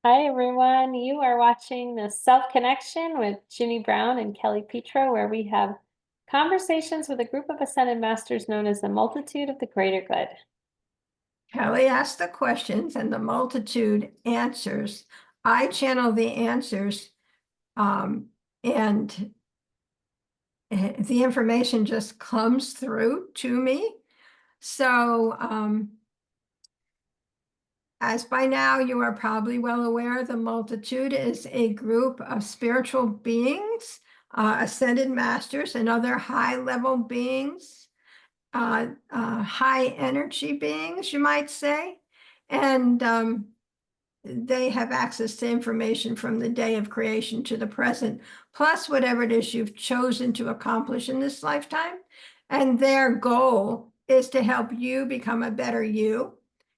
Hi, everyone. You are watching the Self Connection with Ginny Brown and Kelly Pietro, where we have conversations with a group of ascended masters known as the Multitude of the Greater Good. Kelly asks the questions and the multitude answers. I channel the answers, and the information just comes through to me. So, as by now you are probably well aware, the multitude is a group of spiritual beings, ascended masters, and other high-level beings, high energy beings, you might say. And they have access to information from the day of creation to the present, plus whatever it is you've chosen to accomplish in this lifetime. And their goal is to help you become a better you,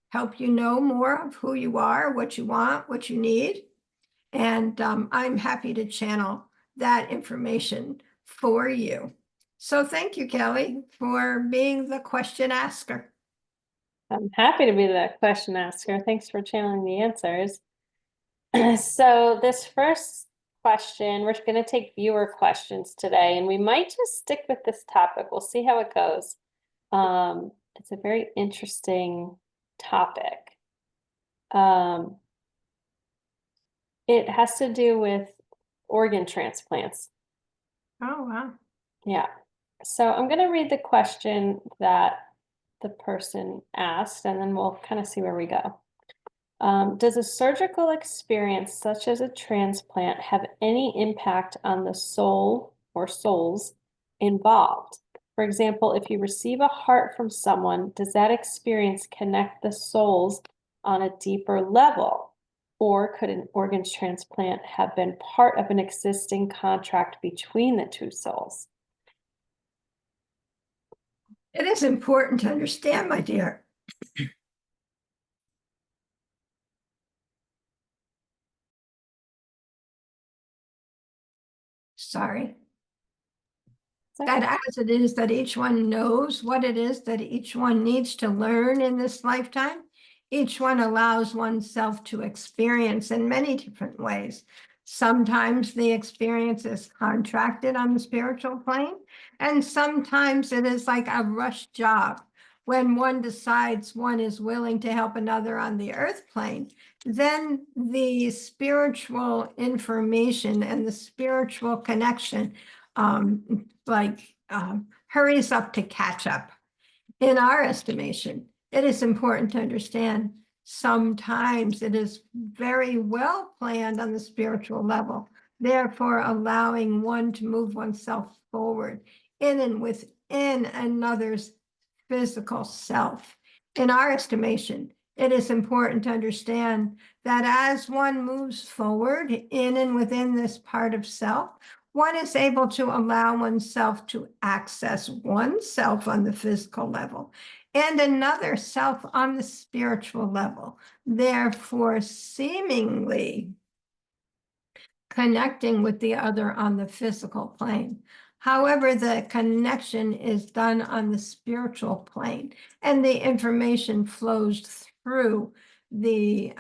help you know more of who you are, what you want, what you need. And I'm happy to channel that information for you. So thank you, Kelly, for being the question asker. I'm happy to be the question asker. Thanks for channeling the answers. So this first question, we're going to take viewer questions today, and we might just stick with this topic. We'll see how it goes. It's a very interesting topic. It has to do with organ transplants. Oh, wow. Yeah. So I'm going to read the question that the person asked, and then we'll kind of see where we go. Does a surgical experience such as a transplant have any impact on the soul or souls involved? For example, if you receive a heart from someone, does that experience connect the souls on a deeper level? Or could an organ transplant have been part of an existing contract between the two souls? It is important to understand, my dear. Sorry. Okay. That as it is that each one knows what it is that each one needs to learn in this lifetime, each one allows oneself to experience in many different ways. Sometimes the experience is contracted on the spiritual plane, and sometimes it is like a rush job. When one decides one is willing to help another on the earth plane, then the spiritual information and the spiritual connection hurries up to catch up. In our estimation, it is important to understand sometimes it is very well planned on the spiritual level, therefore allowing one to move oneself forward in and within another's physical self. In our estimation, it is important to understand that as one moves forward in and within this part of self, one is able to allow oneself to access oneself on the physical level and another self on the spiritual level, therefore seemingly connecting with the other on the physical plane. However, the connection is done on the spiritual plane, and the information flows through the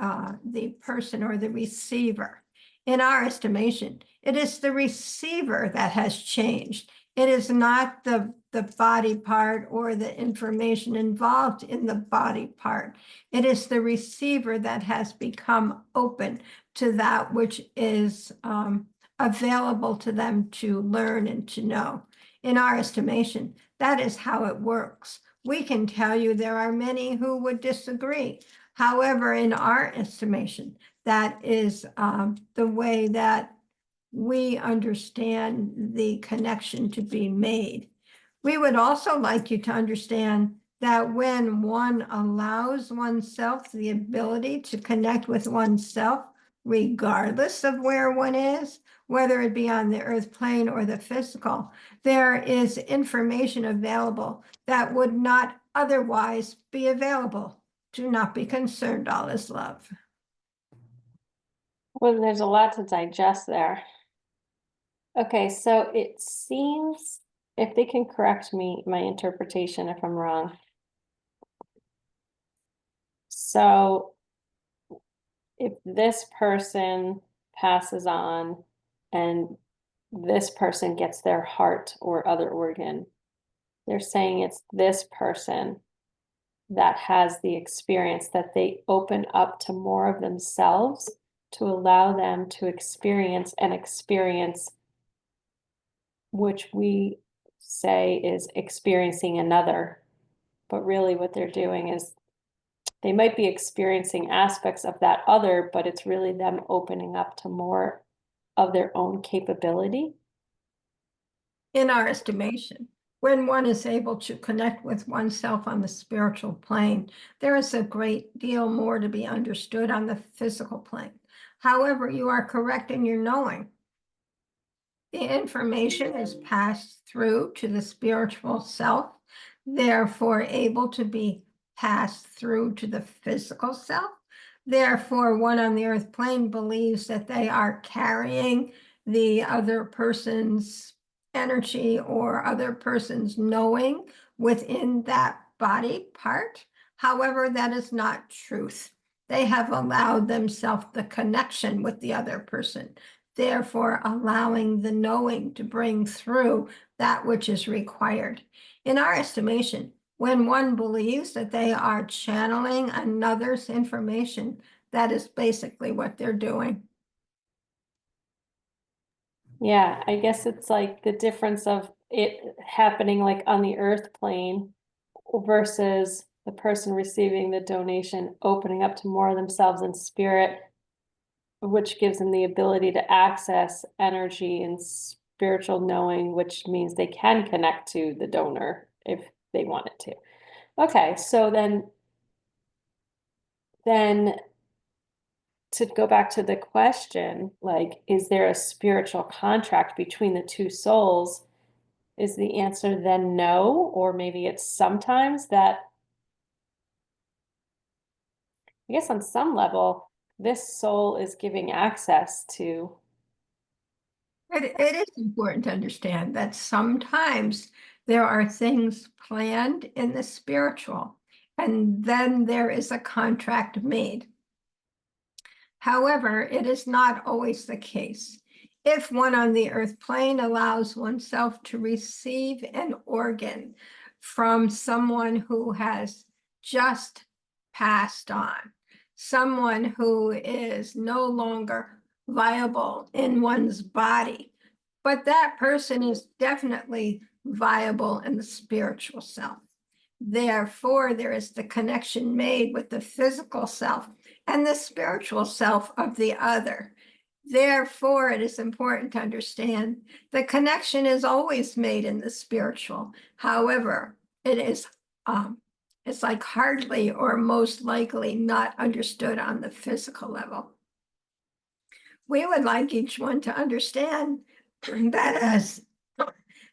person or the receiver. In our estimation, it is the receiver that has changed. It is not the body part or the information involved in the body part. It is the receiver that has become open to that which is available to them to learn and to know. In our estimation, that is how it works. We can tell you there are many who would disagree. However, in our estimation, that is the way that we understand the connection to be made. We would also like you to understand that when one allows oneself the ability to connect with oneself, regardless of where one is, whether it be on the earth plane or the physical, there is information available that would not otherwise be available. Do not be concerned, all is love. Well, there's a lot to digest there. Okay, so it seems, if they can correct me, my interpretation if I'm wrong. So if this person passes on and this person gets their heart or other organ, they're saying it's this person that has the experience, that they open up to more of themselves to allow them to experience an experience which we say is experiencing another. But really, what they're doing is they might be experiencing aspects of that other, but it's really them opening up to more of their own capability. In our estimation, when one is able to connect with oneself on the spiritual plane, there is a great deal more to be understood on the physical plane. However, you are correct in your knowing. The information is passed through to the spiritual self, therefore able to be passed through to the physical self. Therefore, one on the earth plane believes that they are carrying the other person's energy or other person's knowing within that body part. However, that is not truth. They have allowed themselves the connection with the other person, therefore allowing the knowing to bring through that which is required. In our estimation, when one believes that they are channeling another's information, that is basically what they're doing. Yeah, I guess it's like the difference of it happening like on the earth plane versus the person receiving the donation opening up to more of themselves in spirit, which gives them the ability to access energy and spiritual knowing, which means they can connect to the donor if they wanted to. Okay, so then to go back to the question, like, is there a spiritual contract between the two souls? Is the answer then no? Or maybe it's sometimes that, I guess on some level, this soul is giving access to. It is important to understand that sometimes there are things planned in the spiritual, and then there is a contract made. However, it is not always the case. If one on the earth plane allows oneself to receive an organ from someone who has just passed on, someone who is no longer viable in one's body, but that person is definitely viable in the spiritual self. Therefore, there is the connection made with the physical self and the spiritual self of the other. Therefore, it is important to understand the connection is always made in the spiritual. However, it's like hardly or most likely not understood on the physical level. We would like each one to understand that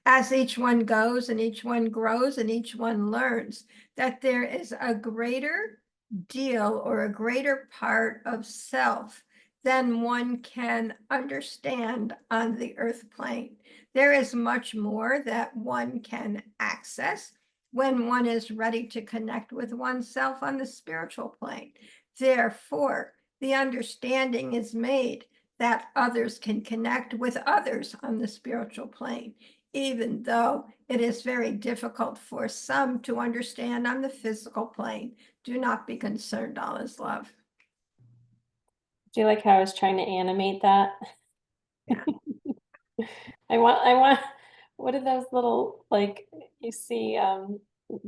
as each one goes and each one grows and each one learns, that there is a greater deal or a greater part of self than one can understand on the earth plane. There is much more that one can access when one is ready to connect with oneself on the spiritual plane. Therefore, the understanding is made that others can connect with others on the spiritual plane, even though it is very difficult for some to understand on the physical plane. Do not be concerned, all is love. Do you like how I was trying to animate that? Yeah. I want, what are those little, like, you see,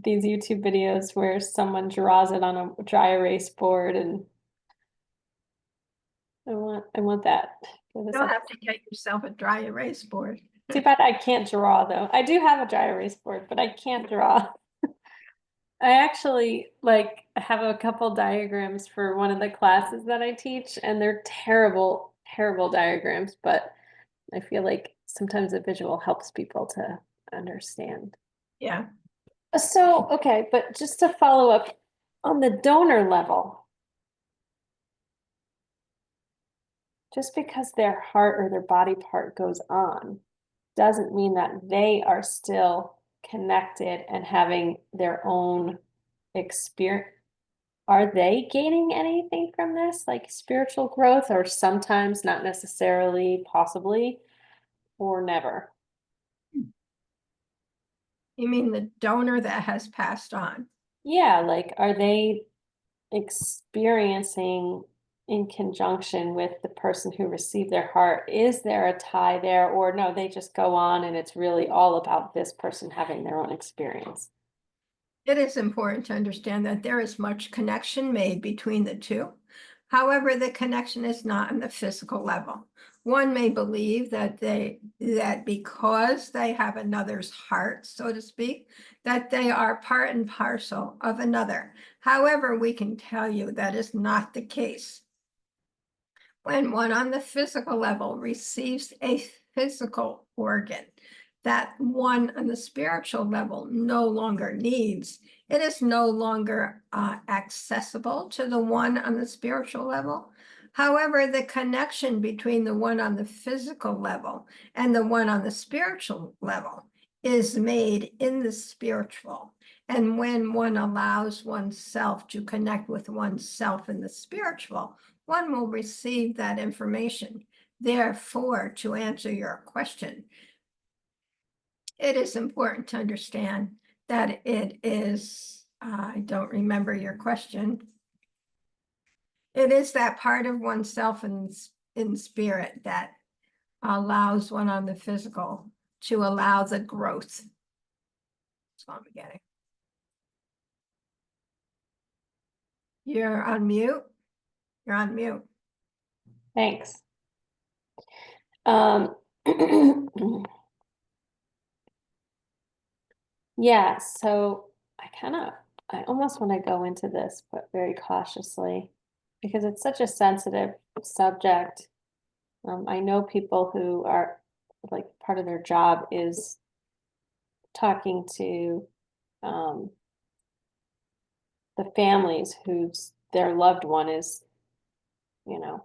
these YouTube videos where someone draws it on a dry erase board and I want that for this You'll have episode. to get yourself a dry erase board. Too bad I can't draw though. I do have a dry erase board, but I can't draw. I actually like have a couple diagrams for one of the classes that I teach, and they're terrible, terrible diagrams, but I feel like sometimes a visual helps people to understand. Yeah. So, okay, but just to follow up on the donor level, just because their heart or their body part goes on doesn't mean that they are still connected and having their own experience. are they gaining anything from this, like spiritual growth, or sometimes not necessarily, possibly, or never? You mean the donor that has passed on? Yeah, like are they experiencing in conjunction with the person who received their heart? Is there a tie there, or no, they just go on and it's really all about this person having their own experience? It is important to understand that there is much connection made between the two. However, the connection is not on the physical level. One may believe that because they have another's heart, so to speak, that they are part and parcel of another. However, we can tell you that is not the case. When one on the physical level receives a physical organ that one on the spiritual level no longer needs, it is no longer accessible to the one on the spiritual level. However, the connection between the one on the physical level and the one on the spiritual level is made in the spiritual. And when one allows oneself to connect with oneself in the spiritual, one will receive that information. Therefore, to answer your question, it is important to understand that it is, I don't remember your question. It is that part of oneself in spirit that allows one on the physical to allow the growth. That's what I'm getting. You're on mute. You're on mute. Thanks. Um, yeah, so I almost want to go into this, but very cautiously because it's such a sensitive subject. I know people who are like part of their job is talking to the families whose their loved one is, you know,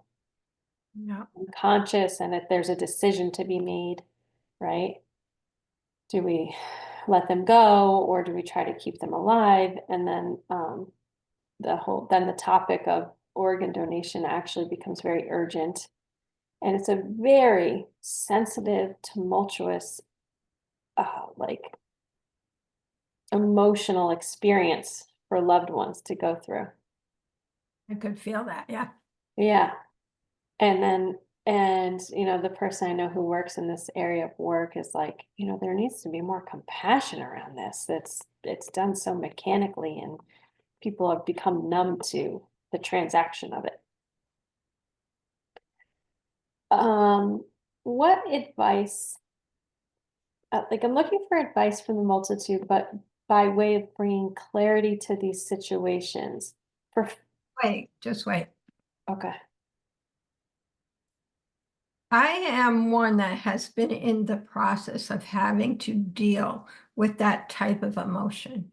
Yeah. unconscious and that there's a decision to be made, right? Do we let them go or do we try to keep them alive? And then then the topic of organ donation actually becomes very urgent. And it's a very sensitive, tumultuous, like emotional experience for loved ones to go through. I could feel that. Yeah. Yeah. And the person I know who works in this area of work is like, there needs to be more compassion around this. It's done so mechanically and people have become numb to the transaction of it. Um, what advice, like I'm looking for advice from the multitude, but by way of bringing clarity to these situations. For Wait, just wait. Okay. I am one that has been in the process of having to deal with that type of emotion.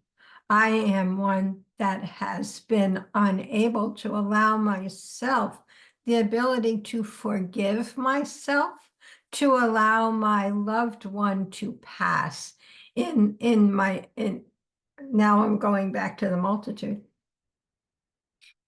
I am one that has been unable to allow myself the ability to forgive myself, to allow my loved one to pass in now I'm going back to the multitude.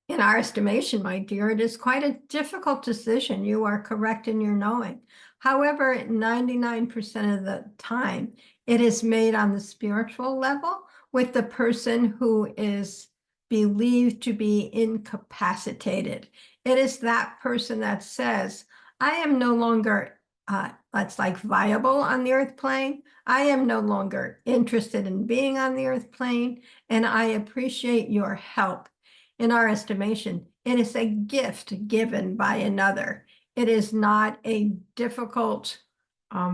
In our estimation, my dear, it is quite a difficult decision. You are correct in your knowing. However, 99% of the time, it is made on the spiritual level with the person who is believed to be incapacitated. It is that person that says, I am no longer, that's like viable on the earth plane. I am no longer interested in being on the earth plane, and I appreciate your help. In our estimation, it is a gift given by another. It is not a difficult, it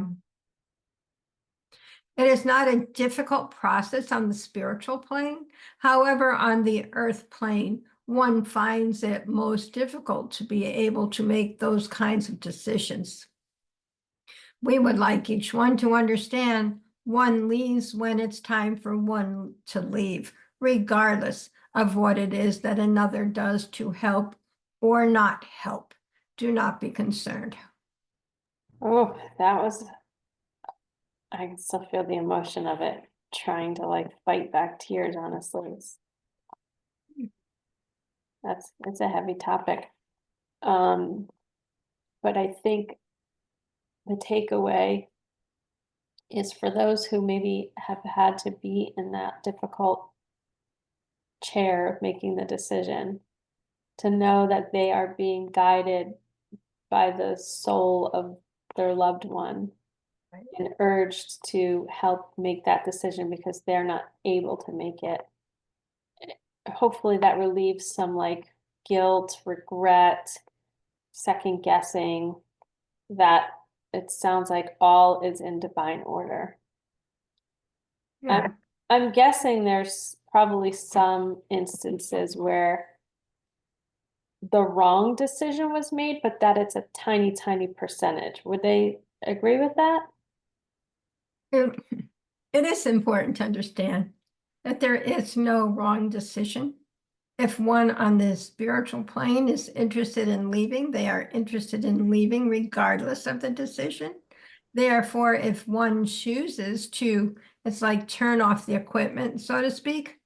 is not a difficult process on the spiritual plane. However, on the earth plane, one finds it most difficult to be able to make those kinds of decisions. We would like each one to understand one leaves when it's time for one to leave, regardless of what it is that another does to help or not help. Do not be concerned. Oh, I can still feel the emotion of it, trying to like fight back tears, honestly. it's a heavy topic. But I think the takeaway is for those who maybe have had to be in that difficult chair of making the decision, to know that they are being guided by the soul of their loved one Right. and urged to help make that decision because they're not able to make it. Hopefully that relieves some like guilt, regret, second guessing, that it sounds like all is in divine order. I'm, Yeah. I'm guessing there's probably some instances where the wrong decision was made, but that it's a tiny, tiny percentage. Would they agree with that? It, it is important to understand that there is no wrong decision. If one on the spiritual plane is interested in leaving, they are interested in leaving regardless of the decision. Therefore, if one chooses to, it's like turn off the equipment, so to speak,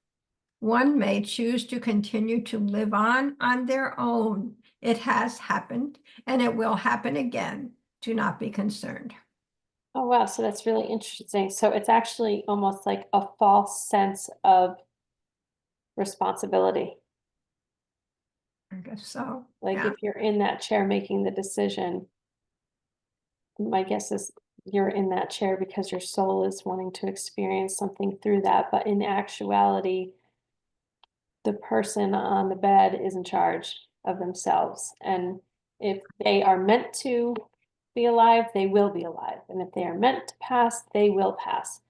one may choose to continue to live on their own. It has happened and it will happen again. Do not be concerned. Oh, wow. So that's really interesting. So it's actually almost like a false sense of responsibility. I guess so. Like Yeah. if you're in that chair making the decision, my guess is you're in that chair because your soul is wanting to experience something through that. But in actuality, the person on the bed is in charge of themselves. And if they are meant to be alive, they will be alive. And if they are meant to pass, they will pass.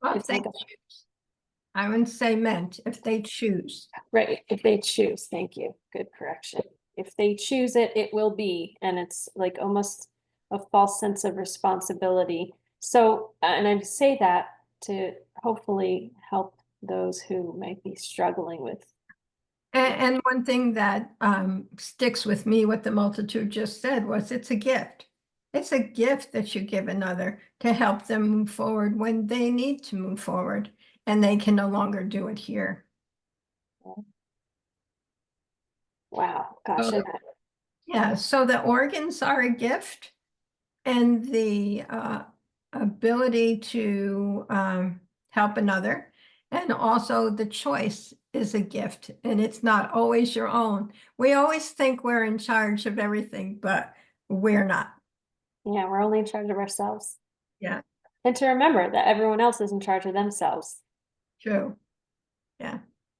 Well, If if they they choose, I wouldn't say meant, if they choose. Right, if they choose, thank you, good correction. If they choose it, it will be, and it's like almost a false sense of responsibility. So, and I say that to hopefully help those who might be struggling with. And one thing that sticks with me, what the multitude just said, was it's a gift. It's a gift that you give another to help them move forward when they need to move forward, and they can no longer do it here. Wow, gosh, So, and yeah, so the organs are a gift, and the ability to help another, and also the choice is a gift, and it's not always your own. We always think we're in charge of everything, but we're not. yeah, we're only in charge of ourselves. Yeah, And to remember that everyone else is in charge of themselves. true. Yeah.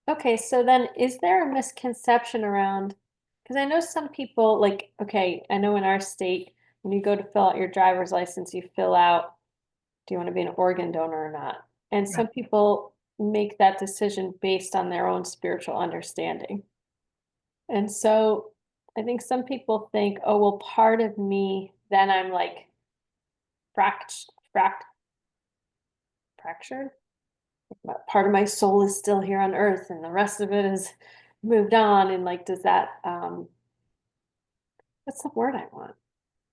Okay, so then is there a misconception around, because I know some people like, okay, I know in our state, when you go to fill out your driver's license, you fill out, do you want to be an organ donor or not? And Right. some people make that decision based on their own spiritual understanding. And so I think some people think, oh, well, part of me, then I'm like fractured. Part of my soul is still here on earth and the rest of it is moved on. And like, does that, what's the word I want?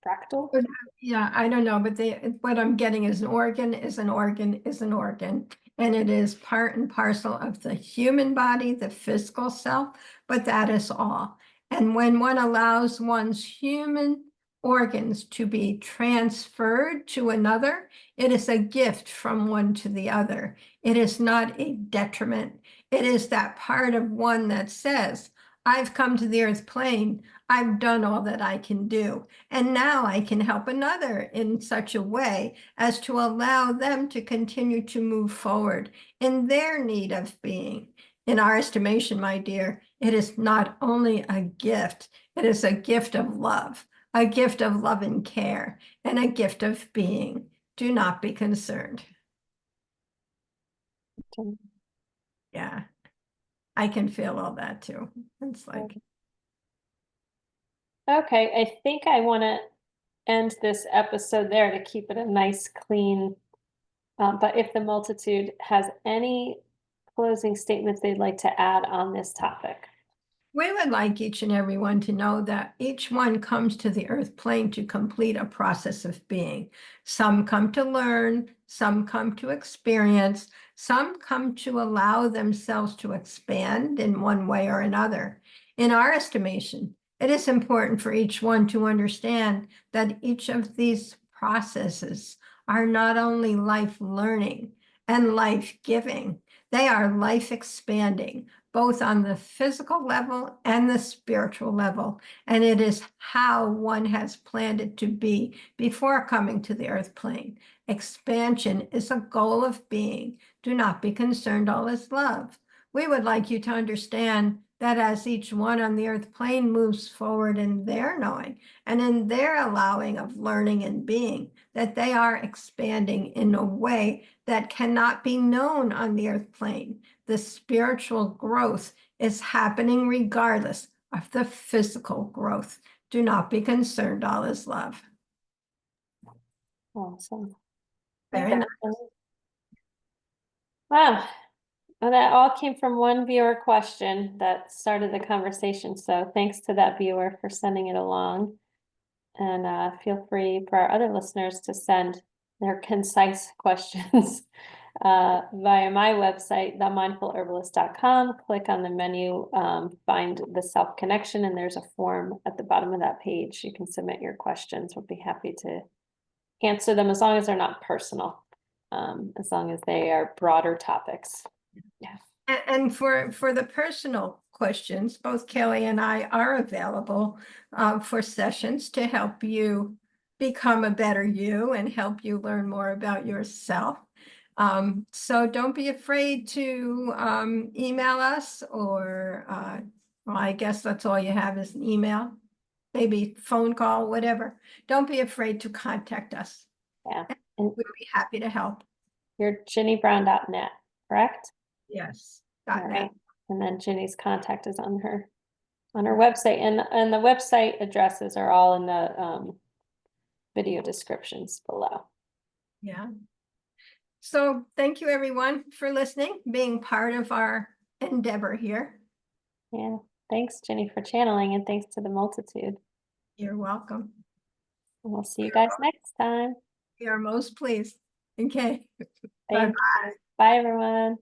Fractal? But, yeah, I don't know, but what I'm getting is an organ is an organ is an organ. And it is part and parcel of the human body, the physical self, but that is all. And when one allows one's human organs to be transferred to another, it is a gift from one to the other. It is not a detriment. It is that part of one that says, I've come to the earth plane. I've done all that I can do. And now I can help another in such a way as to allow them to continue to move forward in their need of being. In our estimation, my dear, it is not only a gift, it is a gift of love, a gift of love and care, and a gift of being. Do not be concerned. Yeah, I can feel all that too. It's like, Okay, I think I want to end this episode there to keep it a nice, clean. But if the multitude has any closing statements they'd like to add on this topic. we would like each and every one to know that each one comes to the earth plane to complete a process of being. Some come to learn, some come to experience, some come to allow themselves to expand in one way or another. In our estimation, it is important for each one to understand that each of these processes are not only life learning and life giving, they are life expanding, both on the physical level and the spiritual level. And it is how one has planned it to be before coming to the earth plane. Expansion is a goal of being. Do not be concerned, all is love. We would like you to understand that as each one on the earth plane moves forward in their knowing and in their allowing of learning and being, that they are expanding in a way that cannot be known on the earth plane. The spiritual growth is happening regardless of the physical growth. Do not be concerned, all is love. Awesome. Very nice. Wow. Well, that all came from one viewer question that started the conversation. So thanks to that viewer for sending it along. And feel free for our other listeners to send their concise questions via my website, themindfulherbalist.com. Click on the menu, find the self-connection, and there's a form at the bottom of that page. You can submit your questions. We'll be happy to answer them as long as they're not personal, as long as they are broader topics. Yeah. And for the personal questions, both Kelly and I are available for sessions to help you become a better you and help you learn more about yourself. So don't be afraid to email us, or well, I guess that's all you have is an email, maybe phone call, whatever. Don't be afraid to contact us. Yeah. And We'd be happy to help. you're ginnybrown.net, correct? Yes. All .net. right. And then Ginny's contact is on her website, and the website addresses are all in the video descriptions below. Yeah. So thank you, everyone, for listening, being part of our endeavor here. Yeah. Thanks, Ginny, for channeling, and thanks to the multitude. You're welcome. And we'll see you guys next time. We are most pleased. Okay. Thank Bye-bye. you. Bye, everyone.